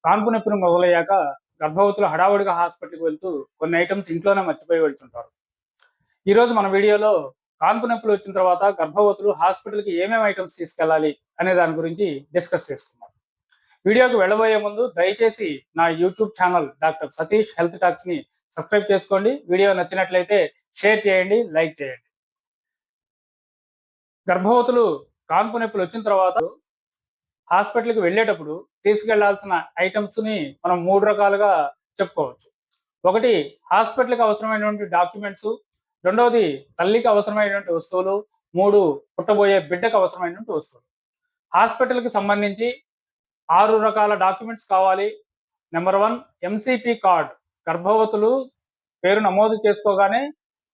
కాన్పు నొప్పులు మొదలయ్యాక గర్భవతులు హడావుడిగా హాస్పిటల్కి వెళ్తూ కొన్ని ఐటమ్స్ ఇంట్లోనే మర్చిపోయి వెళ్తుంటారు. ఈరోజు మన వీడియోలో కాన్పు నొప్పులు వచ్చిన తర్వాత గర్భవతులు హాస్పిటల్కి ఏమేమి ఐటమ్స్ తీసుకెళ్ళాలి అనే దాని గురించి డిస్కస్ చేసుకుందాం. వీడియోకి వెళ్ళబోయే ముందు దయచేసి నా YouTube channel doctor Satish health talks ని సబ్స్క్రైబ్ చేసుకోండి. వీడియో నచ్చినట్లయితే షేర్ చేయండి, లైక్ చేయండి. గర్భవతులు కాన్పు నొప్పులు వచ్చిన తర్వాత హాస్పిటల్కి వెళ్ళేటప్పుడు తీసుకెళ్లాల్సిన ఐటమ్స్ ని మనం 3 రకాలుగా చెప్పుకోవచ్చు. ఒకటి, హాస్పిటల్కి అవసరమైనటువంటి డాక్యుమెంట్స్. రెండవది, తల్లికి అవసరమైనటువంటి వస్తువులు. 3, పుట్టబోయే బిడ్డకు అవసరమైనటువంటి వస్తువులు. హాస్పిటల్కి సంబంధించి 6 రకాల డాక్యుమెంట్స్ కావాలి. Number 1, MCP card. గర్భవతులు పేరు నమోదు చేసుకోగానే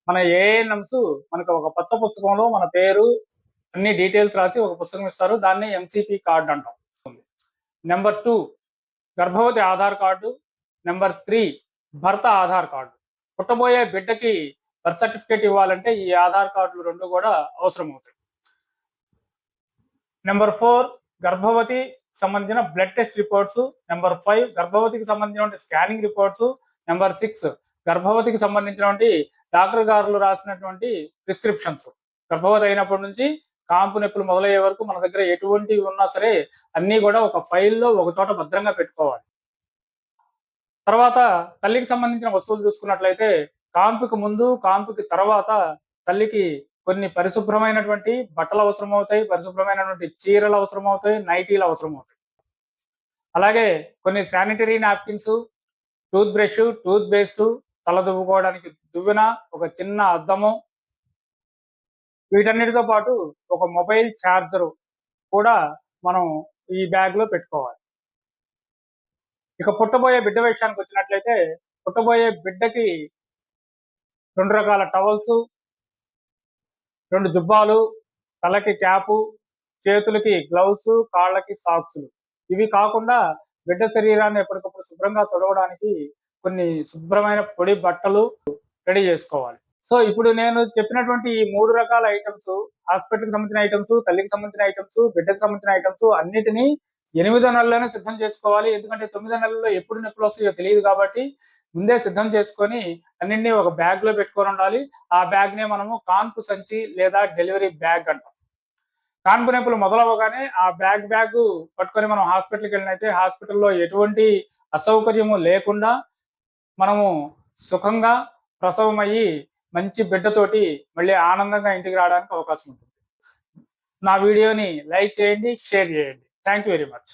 మన ఏఎన్ఎంస్ మనకు ఒక కొత్త పుస్తకంలో మన పేరు అన్ని డీటెయిల్స్ రాసి ఒక పుస్తకం ఇస్తారు. దాన్ని ఎంసీపీ కార్డ్ అంటాం. నెంబర్ 2, గర్భవతి ఆధార్ కార్డు. నెంబర్ 3, భర్త ఆధార్ కార్డు. పుట్టబోయే బిడ్డకి బర్త్ సర్టిఫికేట్ ఇవ్వాలంటే ఈ ఆధార్ కార్డులు 2 కూడా అవసరం అవుతాయి. నెంబర్ 4, గర్భవతి సంబంధించిన బ్లడ్ టెస్ట్ రిపోర్ట్స్. నెంబర్ 5, గర్భవతికి సంబంధించిన స్కానింగ్ రిపోర్ట్స్. నెంబర్ 6, గర్భవతికి సంబంధించినటువంటి డాక్టర్ గారు రాసినటువంటి ప్రిస్క్రిప్షన్స్. గర్భవతి అయినప్పటి నుంచి కాంపు నొప్పులు మొదలయ్యే వరకు మన దగ్గర ఎటువంటివి ఉన్నా సరే అన్నీ కూడా ఒక ఫైల్లో ఒక చోట భద్రంగా పెట్టుకోవాలి. తర్వాత తల్లికి సంబంధించిన వస్తువులు చూసుకున్నట్లయితే కాంపుకి ముందు, కాంపుకి తర్వాత తల్లికి కొన్ని పరిశుభ్రమైనటువంటి బట్టలు అవసరం అవుతాయి, పరిశుభ్రమైనటువంటి చీరలు అవసరం అవుతాయి, నైటీలు అవసరం అవుతాయి. అలాగే కొన్ని sanitary napkins, toothbrush, toothpaste, తల దువ్వుకోవడానికి దువ్వెన, ఒక చిన్న అద్దము, వీటన్నిటితో పాటు ఒక మొబైల్ ఛార్జరు కూడా మనం ఈ బ్యాగ్ లో పెట్టుకోవాలి. ఇక పుట్టబోయే బిడ్డ విషయానికి వచ్చినట్లయితే పుట్టబోయే బిడ్డకి 2 రకాల టవల్స్, 2 జుబ్బాలు, తలకి క్యాపు, చేతులకి గ్లౌస్, కాళ్ళకి సాక్సులు. ఇవి కాకుండా బిడ్డ శరీరాన్ని ఎప్పటికప్పుడు శుభ్రంగా తొడవడానికి కొన్ని శుభ్రమైన పొడి బట్టలు రెడీ చేసుకోవాలి. సో ఇప్పుడు నేను చెప్పినటువంటి ఈ 3 రకాల ఐటమ్స్, హాస్పిటల్కి సంబంధించిన ఐటమ్స్, తల్లికి సంబంధించిన ఐటమ్స్, బిడ్డకు సంబంధించిన ఐటమ్స్ అన్నిటినీ 8వ నెలలోనే సిద్ధం చేసుకోవాలి. ఎందుకంటే 9వ నెలలో ఎప్పుడు నొప్పులు వస్తాయో తెలియదు కాబట్టి ముందే సిద్ధం చేసుకొని అన్నింటినీ ఒక బ్యాగ్ లో పెట్టుకొని ఉండాలి. ఆ బ్యాగ్ నే మనము కాన్పు సంచి లేదా డెలివరీ బ్యాగ్ అంటాం. కాన్పు నొప్పులు మొదలవగానే ఆ బ్యాగ్ పట్టుకొని మనం హాస్పిటల్కి వెళ్ళినైతే హాస్పిటల్లో ఎటువంటి అసౌకర్యము లేకుండా మనము సుఖంగా ప్రసవం అయ్యి మంచి బిడ్డతోటి మళ్ళీ ఆనందంగా ఇంటికి రావడానికి అవకాశం ఉంటుంది. నా వీడియోని లైక్ చేయండి, షేర్ చేయండి. Thank you very much.